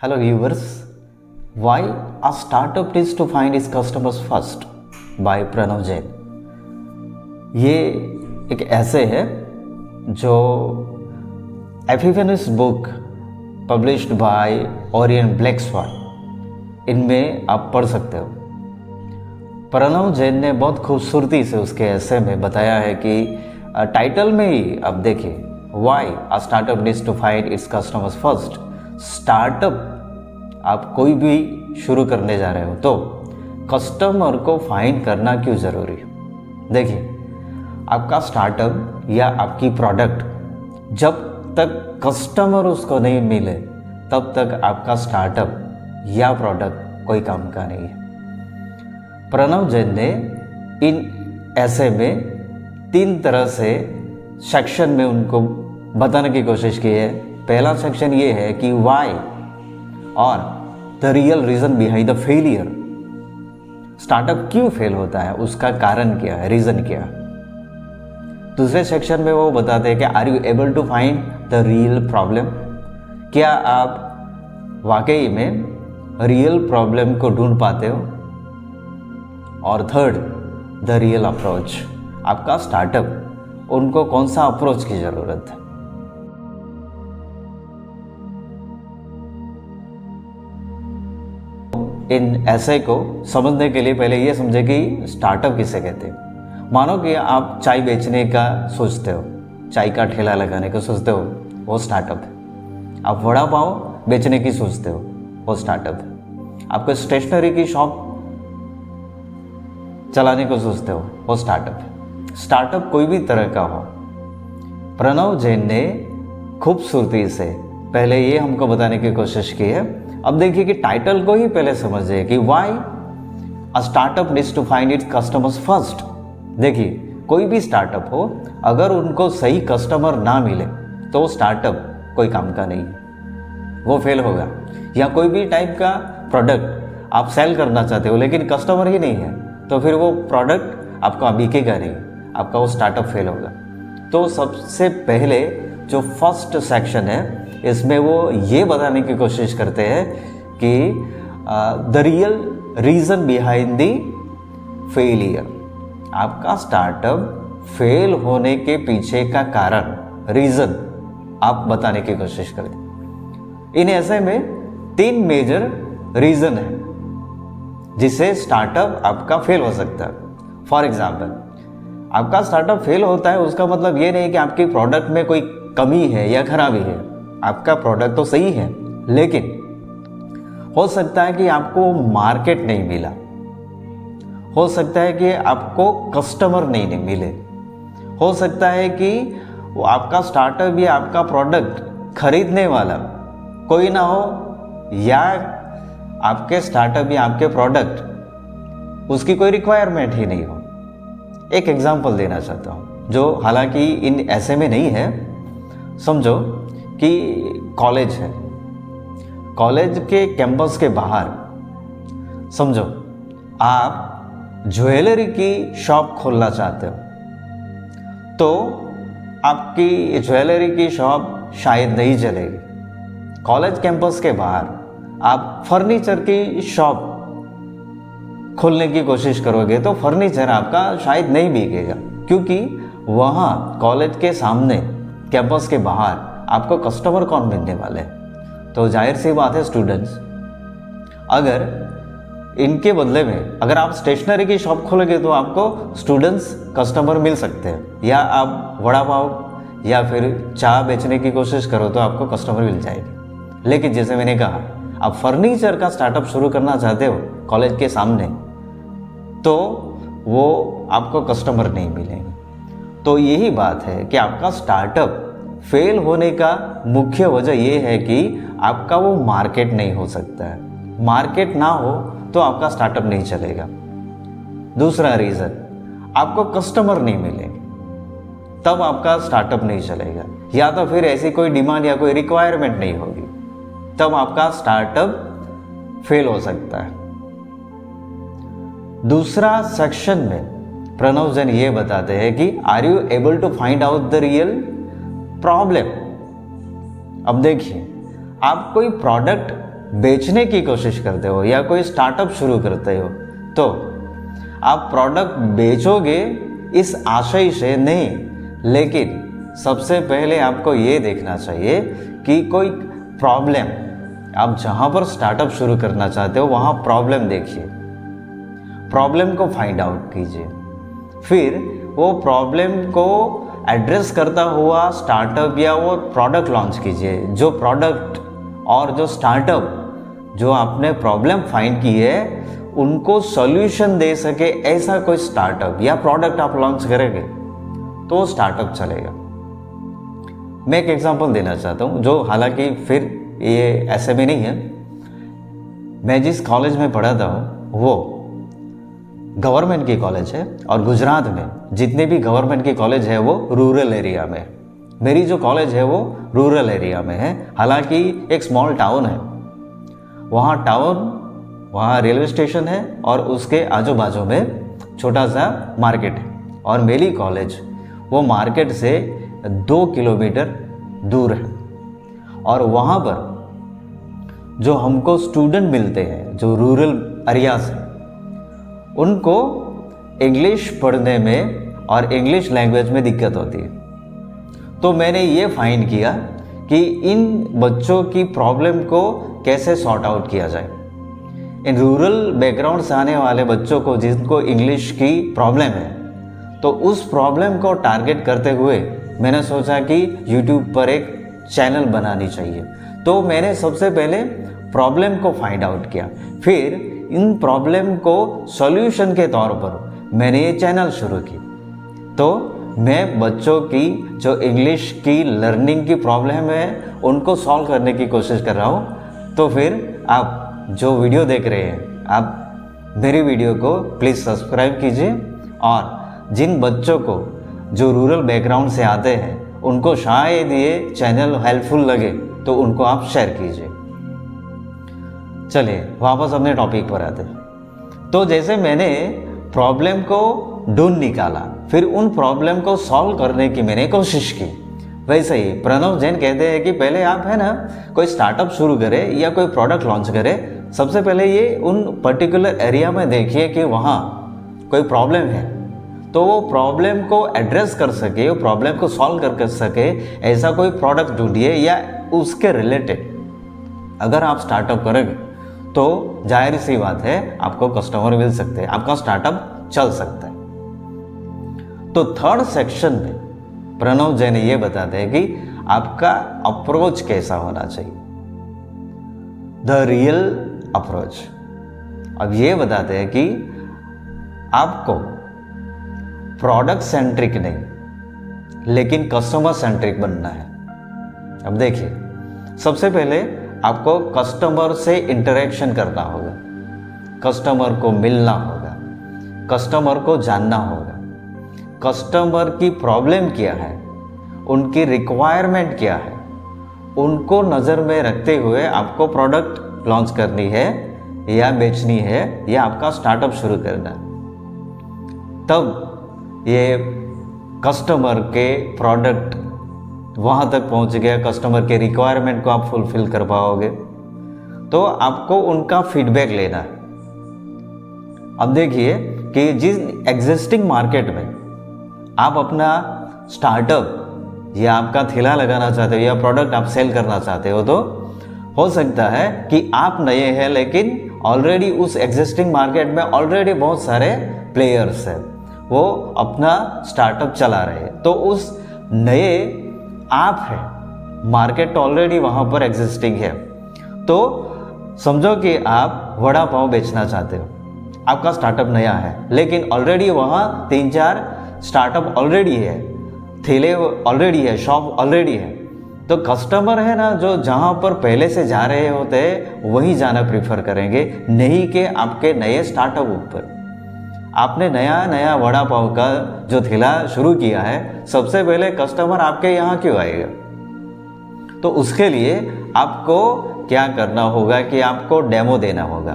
Hello viewers, why a startup needs to find its customers first by Pranav Jain. ये एक ऐसे है जो epiphanies book published by Orient Black Swan, इनमें आप पढ़ सकते हो। प्रणव जैन ने बहुत खूबसूरती से उसके ऐसे में बताया है कि टाइटल में ही आप देखिए, why a startup needs to find its customers first. Startup आप कोई भी शुरू करने जा रहे हो तो कस्टमर को फाइंड करना क्यों ज़रूरी है। देखिए, आपका स्टार्टअप या आपकी प्रोडक्ट जब तक कस्टमर उसको नहीं मिले तब तक आपका स्टार्टअप या प्रोडक्ट कोई काम का नहीं है। प्रणव जैन ने इन ऐसे में 3 तरह से सेक्शन में उनको बताने की कोशिश की है। पहला सेक्शन ये है कि वाई और the real reason behind the failure. Startup क्यों फेल होता है, उसका कारण क्या है, रीज़न क्या है। दूसरे सेक्शन में वो बताते हैं कि are you able to find the real problem. क्या आप वाकई में रियल प्रॉब्लम को ढूंढ पाते हो। और थर्ड, द रियल अप्रोच। आपका स्टार्टअप, उनको कौन सा अप्रोच की ज़रूरत है। इन ऐसे को समझने के लिए पहले ये समझे कि स्टार्टअप किसे कहते हैं। मानो कि आप चाय बेचने का सोचते हो, चाय का ठेला लगाने का सोचते हो, वो स्टार्टअप है। आप वड़ा पाव बेचने की सोचते हो, वो स्टार्टअप है। आपको स्टेशनरी की शॉप चलाने को सोचते हो, वो स्टार्टअप है। स्टार्टअप कोई भी तरह का हो। प्रणव जैन ने खूबसूरती से पहले ये हमको बताने की कोशिश की है। अब देखिए कि टाइटल को ही पहले समझिए कि why a startup needs to find its customers first. देखिए, कोई भी स्टार्टअप हो, अगर उनको सही कस्टमर ना मिले तो स्टार्टअप कोई काम का नहीं है, वो फेल होगा। या कोई भी टाइप का प्रोडक्ट आप सेल करना चाहते हो लेकिन कस्टमर ही नहीं है, तो फिर वो प्रोडक्ट आपका बिकेगा नहीं, आपका वो स्टार्टअप फेल होगा। तो सबसे पहले जो फर्स्ट सेक्शन है, इसमें वो ये बताने की कोशिश करते हैं कि the real reason behind the failure. आपका स्टार्टअप फेल होने के पीछे का कारण, रीज़न आप बताने की कोशिश करते हैं। इन ऐसे में 3 मेजर रीज़न है जिससे स्टार्टअप आपका फेल हो सकता है। फॉर एग्जाम्पल, आपका स्टार्टअप फेल होता है, उसका मतलब ये नहीं कि आपके प्रोडक्ट में कोई कमी है या खराबी है। आपका प्रोडक्ट तो सही है, लेकिन हो सकता है कि आपको मार्केट नहीं मिला, हो सकता है कि आपको कस्टमर नहीं मिले, हो सकता है कि वो आपका स्टार्टअप या आपका प्रोडक्ट खरीदने वाला कोई ना हो, या आपके स्टार्टअप या आपके प्रोडक्ट उसकी कोई रिक्वायरमेंट ही नहीं हो। एक एग्जांपल देना चाहता हूँ, जो हालांकि इन ऐसे में नहीं है। समझो कि कॉलेज है, कॉलेज के कैंपस के बाहर समझो आप ज्वेलरी की शॉप खोलना चाहते हो, तो आपकी ज्वेलरी की शॉप शायद नहीं चलेगी। कॉलेज कैंपस के बाहर आप फर्नीचर की शॉप खोलने की कोशिश करोगे तो फर्नीचर आपका शायद नहीं बिकेगा, क्योंकि वहाँ कॉलेज के सामने कैंपस के बाहर आपको कस्टमर कौन मिलने वाले हैं। तो जाहिर सी बात है स्टूडेंट्स, अगर इनके बदले में अगर आप स्टेशनरी की शॉप खोलोगे तो आपको स्टूडेंट्स कस्टमर मिल सकते हैं, या आप वड़ा पाव या फिर चाय बेचने की कोशिश करो तो आपको कस्टमर मिल जाएगी। लेकिन जैसे मैंने कहा, आप फर्नीचर का स्टार्टअप शुरू करना चाहते हो कॉलेज के सामने, तो वो आपको कस्टमर नहीं मिलेंगे। तो यही बात है कि आपका स्टार्टअप फेल होने का मुख्य वजह यह है कि आपका वो मार्केट नहीं हो सकता है। मार्केट ना हो तो आपका स्टार्टअप नहीं चलेगा। दूसरा रीज़न, आपको कस्टमर नहीं मिलेंगे, तब आपका स्टार्टअप नहीं चलेगा। या तो फिर ऐसी कोई डिमांड या कोई रिक्वायरमेंट नहीं होगी, तब आपका स्टार्टअप फेल हो सकता है। दूसरा सेक्शन में प्रणव जैन ये बताते हैं कि are you able to find out the real problem. अब देखिए, आप कोई प्रोडक्ट बेचने की कोशिश करते हो या कोई स्टार्टअप शुरू करते हो तो आप प्रोडक्ट बेचोगे इस आशय से नहीं, लेकिन सबसे पहले आपको ये देखना चाहिए कि कोई प्रॉब्लम, आप जहाँ पर स्टार्टअप शुरू करना चाहते हो वहाँ प्रॉब्लम देखिए, प्रॉब्लम को फाइंड आउट कीजिए, फिर वो प्रॉब्लम को एड्रेस करता हुआ स्टार्टअप या वो प्रोडक्ट लॉन्च कीजिए। जो प्रोडक्ट और जो स्टार्टअप जो आपने प्रॉब्लम फाइंड की है उनको सॉल्यूशन दे सके ऐसा कोई स्टार्टअप या प्रोडक्ट आप लॉन्च करेंगे तो स्टार्टअप चलेगा। मैं एक एग्जांपल देना चाहता हूँ, जो हालांकि फिर ये ऐसे भी नहीं है। मैं जिस कॉलेज में पढ़ा था वो गवर्नमेंट की कॉलेज है और गुजरात में जितने भी गवर्नमेंट की कॉलेज है वो रूरल एरिया में। मेरी जो कॉलेज है वो रूरल एरिया में है, हालांकि एक स्मॉल टाउन है। वहाँ रेलवे स्टेशन है और उसके आजू बाजू में छोटा सा मार्केट है और मेरी कॉलेज वो मार्केट से 2 किलोमीटर दूर है। और वहाँ पर जो हमको स्टूडेंट मिलते हैं जो रूरल एरिया से, उनको इंग्लिश पढ़ने में और इंग्लिश लैंग्वेज में दिक्कत होती है। तो मैंने ये फाइंड किया कि इन बच्चों की प्रॉब्लम को कैसे सॉर्ट आउट किया जाए। इन रूरल बैकग्राउंड से आने वाले बच्चों को जिनको इंग्लिश की प्रॉब्लम है, तो उस प्रॉब्लम को टारगेट करते हुए मैंने सोचा कि यूट्यूब पर एक चैनल बनानी चाहिए। तो मैंने सबसे पहले प्रॉब्लम को फाइंड आउट किया, फिर इन प्रॉब्लम को सॉल्यूशन के तौर पर मैंने ये चैनल शुरू की। तो मैं बच्चों की जो इंग्लिश की लर्निंग की प्रॉब्लम है उनको सॉल्व करने की कोशिश कर रहा हूँ। तो फिर आप जो वीडियो देख रहे हैं, आप मेरी वीडियो को प्लीज़ सब्सक्राइब कीजिए और जिन बच्चों को जो रूरल बैकग्राउंड से आते हैं उनको शायद ये चैनल हेल्पफुल लगे तो उनको आप शेयर कीजिए। चलिए वापस अपने टॉपिक पर आते हैं। तो जैसे मैंने प्रॉब्लम को ढूंढ निकाला, फिर उन प्रॉब्लम को सॉल्व करने की मैंने कोशिश की, वैसे ही प्रणव जैन कहते हैं कि पहले आप है ना कोई स्टार्टअप शुरू करें या कोई प्रोडक्ट लॉन्च करें, सबसे पहले ये उन पर्टिकुलर एरिया में देखिए कि वहाँ कोई प्रॉब्लम है, तो वो प्रॉब्लम को एड्रेस कर सके, वो प्रॉब्लम को सॉल्व कर सके ऐसा कोई प्रोडक्ट ढूंढिए या उसके रिलेटेड अगर आप स्टार्टअप करेंगे तो जाहिर सी बात है आपको कस्टमर मिल सकते हैं, आपका स्टार्टअप चल सकता है। तो थर्ड सेक्शन में प्रणव जैन ये बताते हैं कि आपका अप्रोच कैसा होना चाहिए, द रियल अप्रोच। अब ये बताते हैं कि आपको प्रोडक्ट सेंट्रिक नहीं लेकिन कस्टमर सेंट्रिक बनना है। अब देखिए, सबसे पहले आपको कस्टमर से इंटरेक्शन करना होगा, कस्टमर को मिलना होगा, कस्टमर को जानना होगा, कस्टमर की प्रॉब्लम क्या है, उनकी रिक्वायरमेंट क्या है, उनको नज़र में रखते हुए आपको प्रोडक्ट लॉन्च करनी है या बेचनी है या आपका स्टार्टअप शुरू करना है। तब ये कस्टमर के प्रोडक्ट वहाँ तक पहुँच गया, कस्टमर के रिक्वायरमेंट को आप फुलफिल कर पाओगे। तो आपको उनका फीडबैक लेना है। अब देखिए कि जिस एग्जिस्टिंग मार्केट में आप अपना स्टार्टअप या आपका ठेला लगाना चाहते हो या प्रोडक्ट आप सेल करना चाहते हो, तो हो सकता है कि आप नए हैं लेकिन ऑलरेडी उस एग्जिस्टिंग मार्केट में ऑलरेडी बहुत सारे प्लेयर्स हैं, वो अपना स्टार्टअप चला रहे हैं। तो उस नए आप हैं, मार्केट ऑलरेडी वहाँ पर एग्जिस्टिंग है। तो समझो कि आप वड़ा पाव बेचना चाहते हो, आपका स्टार्टअप नया है लेकिन ऑलरेडी वहाँ 3-4 स्टार्टअप ऑलरेडी है, ठेले ऑलरेडी है, शॉप ऑलरेडी है। तो कस्टमर है ना जो जहाँ पर पहले से जा रहे होते हैं वहीं जाना प्रीफर करेंगे, नहीं कि आपके नए स्टार्टअप ऊपर। आपने नया वड़ा पाव का जो ठेला शुरू किया है, सबसे पहले कस्टमर आपके यहाँ क्यों आएगा? तो उसके लिए आपको क्या करना होगा कि आपको डेमो देना होगा,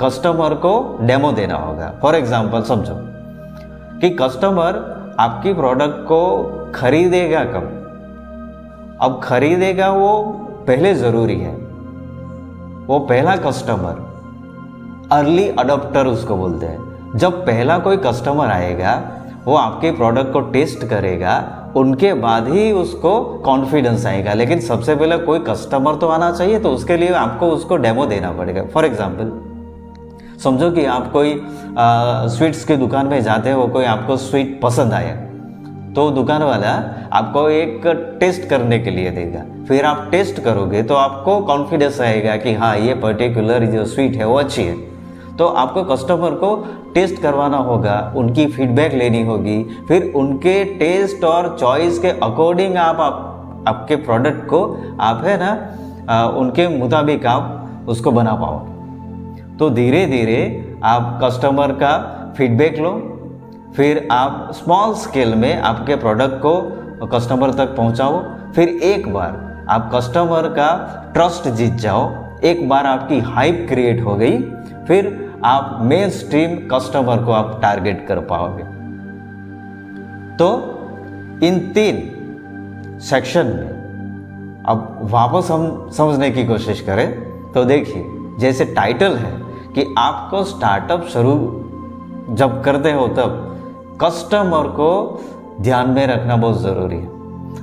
कस्टमर को डेमो देना होगा। फॉर एग्जांपल समझो कि कस्टमर आपकी प्रोडक्ट को खरीदेगा कब? अब खरीदेगा वो पहले ज़रूरी है, वो पहला कस्टमर अर्ली अडॉप्टर उसको बोलते हैं। जब पहला कोई कस्टमर आएगा वो आपके प्रोडक्ट को टेस्ट करेगा, उनके बाद ही उसको कॉन्फिडेंस आएगा। लेकिन सबसे पहले कोई कस्टमर तो आना चाहिए, तो उसके लिए आपको उसको डेमो देना पड़ेगा। फॉर एग्जांपल समझो कि आप कोई स्वीट्स की दुकान में जाते हो, कोई आपको स्वीट पसंद आया, तो दुकान वाला आपको एक टेस्ट करने के लिए देगा। फिर आप टेस्ट करोगे तो आपको कॉन्फिडेंस आएगा कि हाँ ये पर्टिकुलर जो स्वीट है वो अच्छी है। तो आपको कस्टमर को टेस्ट करवाना होगा, उनकी फीडबैक लेनी होगी, फिर उनके टेस्ट और चॉइस के अकॉर्डिंग आपके प्रोडक्ट को आप है ना उनके मुताबिक आप उसको बना पाओगे। तो धीरे धीरे आप कस्टमर का फीडबैक लो, फिर आप स्मॉल स्केल में आपके प्रोडक्ट को कस्टमर तक पहुंचाओ। फिर एक बार आप कस्टमर का ट्रस्ट जीत जाओ, एक बार आपकी हाइप क्रिएट हो गई, फिर आप मेन स्ट्रीम कस्टमर को आप टारगेट कर पाओगे। तो इन 3 सेक्शन में अब वापस हम समझने की कोशिश करें तो देखिए, जैसे टाइटल है कि आपको स्टार्टअप शुरू जब करते हो तब कस्टमर को ध्यान में रखना बहुत ज़रूरी है।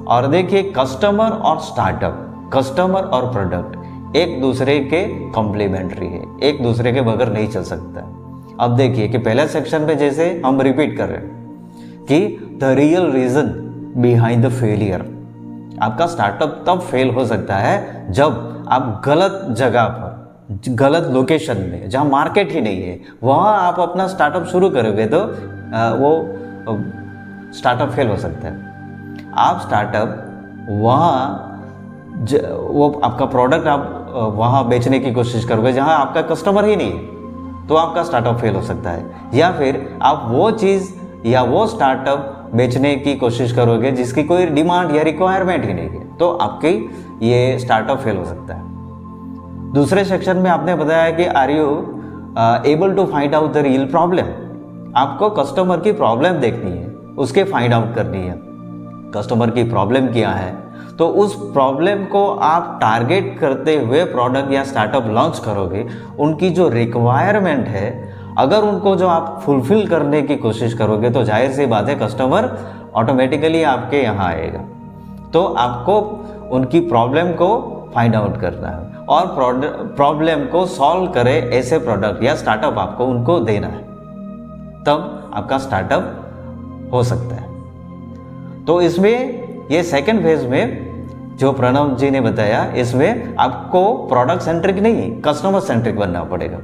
और देखिए कस्टमर और स्टार्टअप, कस्टमर और प्रोडक्ट एक दूसरे के कॉम्प्लीमेंट्री है, एक दूसरे के बगैर नहीं चल सकता। अब देखिए कि पहले सेक्शन में जैसे हम रिपीट कर रहे हैं कि the real reason behind the failure. आपका स्टार्टअप तब फेल हो सकता है जब आप गलत जगह पर, गलत लोकेशन में, जहाँ मार्केट ही नहीं है, वहाँ आप अपना स्टार्टअप शुरू करोगे तो वो स्टार्टअप फेल हो सकता है। आप स्टार्टअप वो आपका प्रोडक्ट आप वहाँ बेचने की कोशिश करोगे जहाँ आपका कस्टमर ही नहीं है, तो आपका स्टार्टअप फेल हो सकता है। या फिर आप वो चीज़ या वो स्टार्टअप बेचने की कोशिश करोगे जिसकी कोई डिमांड या रिक्वायरमेंट ही नहीं है, तो आपकी ये स्टार्टअप फेल हो सकता है। दूसरे सेक्शन में आपने बताया कि are you able to find out the real problem. आपको कस्टमर की प्रॉब्लम देखनी है, उसके फाइंड आउट करनी है कस्टमर की प्रॉब्लम क्या है, तो उस प्रॉब्लम को आप टारगेट करते हुए प्रोडक्ट या स्टार्टअप लॉन्च करोगे। उनकी जो रिक्वायरमेंट है, अगर उनको जो आप फुलफिल करने की कोशिश करोगे तो जाहिर सी बात है कस्टमर ऑटोमेटिकली आपके यहाँ आएगा। तो आपको उनकी प्रॉब्लम को फाइंड आउट करना है और प्रॉब्लम को सॉल्व करे ऐसे प्रोडक्ट या स्टार्टअप आपको उनको देना है, तब आपका स्टार्टअप हो सकता है। तो इसमें ये सेकंड फेज में जो प्रणव जी ने बताया, इसमें आपको प्रोडक्ट सेंट्रिक नहीं कस्टमर सेंट्रिक बनना पड़ेगा।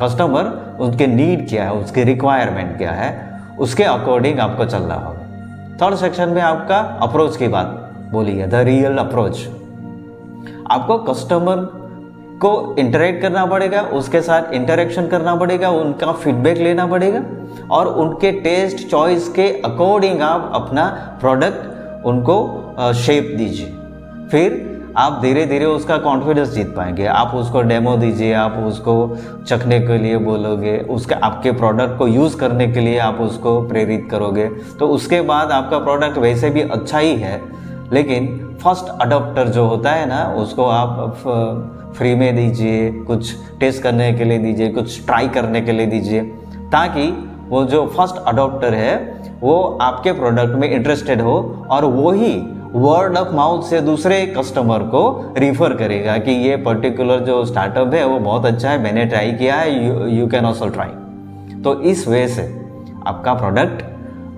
कस्टमर उनके नीड क्या है, उसके रिक्वायरमेंट क्या है, उसके अकॉर्डिंग आपको चलना होगा। थर्ड सेक्शन में आपका अप्रोच की बात बोली है, द रियल अप्रोच। आपको कस्टमर को इंटरेक्ट करना पड़ेगा, उसके साथ इंटरेक्शन करना पड़ेगा, उनका फीडबैक लेना पड़ेगा और उनके टेस्ट चॉइस के अकॉर्डिंग आप अपना प्रोडक्ट उनको शेप दीजिए। फिर आप धीरे धीरे उसका कॉन्फिडेंस जीत पाएंगे। आप उसको डेमो दीजिए, आप उसको चखने के लिए बोलोगे, उसके आपके प्रोडक्ट को यूज़ करने के लिए आप उसको प्रेरित करोगे, तो उसके बाद आपका प्रोडक्ट वैसे भी अच्छा ही है, लेकिन फर्स्ट अडॉप्टर जो होता है ना, उसको आप फ्री में दीजिए, कुछ टेस्ट करने के लिए दीजिए, कुछ ट्राई करने के लिए दीजिए, ताकि वो जो फर्स्ट अडॉप्टर है वो आपके प्रोडक्ट में इंटरेस्टेड हो और वो ही वर्ड ऑफ माउथ से दूसरे कस्टमर को रिफ़र करेगा कि ये पर्टिकुलर जो स्टार्टअप है वो बहुत अच्छा है, मैंने ट्राई किया है, यू कैन ऑल्सो ट्राई। तो इस वजह से आपका प्रोडक्ट,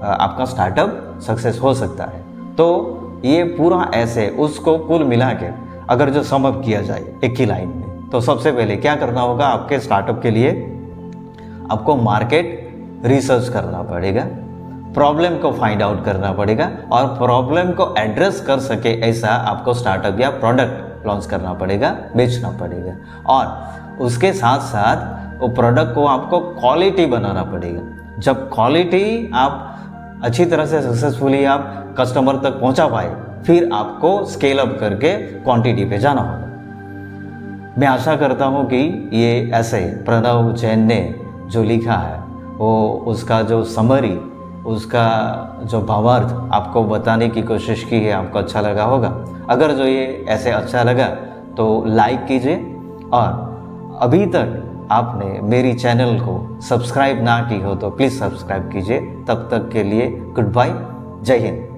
आपका स्टार्टअप सक्सेस हो सकता है। तो ये पूरा ऐसे उसको कुल मिला के अगर जो सम अप किया जाए एक ही लाइन में, तो सबसे पहले क्या करना होगा, आपके स्टार्टअप के लिए आपको मार्केट रिसर्च करना पड़ेगा, प्रॉब्लम को फाइंड आउट करना पड़ेगा और प्रॉब्लम को एड्रेस कर सके ऐसा आपको स्टार्टअप या प्रोडक्ट लॉन्च करना पड़ेगा, बेचना पड़ेगा। और उसके साथ साथ वो प्रोडक्ट को आपको क्वालिटी बनाना पड़ेगा। जब क्वालिटी आप अच्छी तरह से सक्सेसफुली आप कस्टमर तक पहुंचा पाए, फिर आपको स्केल अप करके क्वांटिटी पे जाना होगा। मैं आशा करता हूं कि ये ऐसे प्रणव जैन ने जो लिखा है वो उसका जो समरी, उसका जो भावार्थ आपको बताने की कोशिश की है, आपको अच्छा लगा होगा। अगर जो ये ऐसे अच्छा लगा तो लाइक कीजिए और अभी तक आपने मेरी चैनल को सब्सक्राइब ना की हो तो प्लीज़ सब्सक्राइब कीजिए। तब तक के लिए गुड बाय, जय हिंद।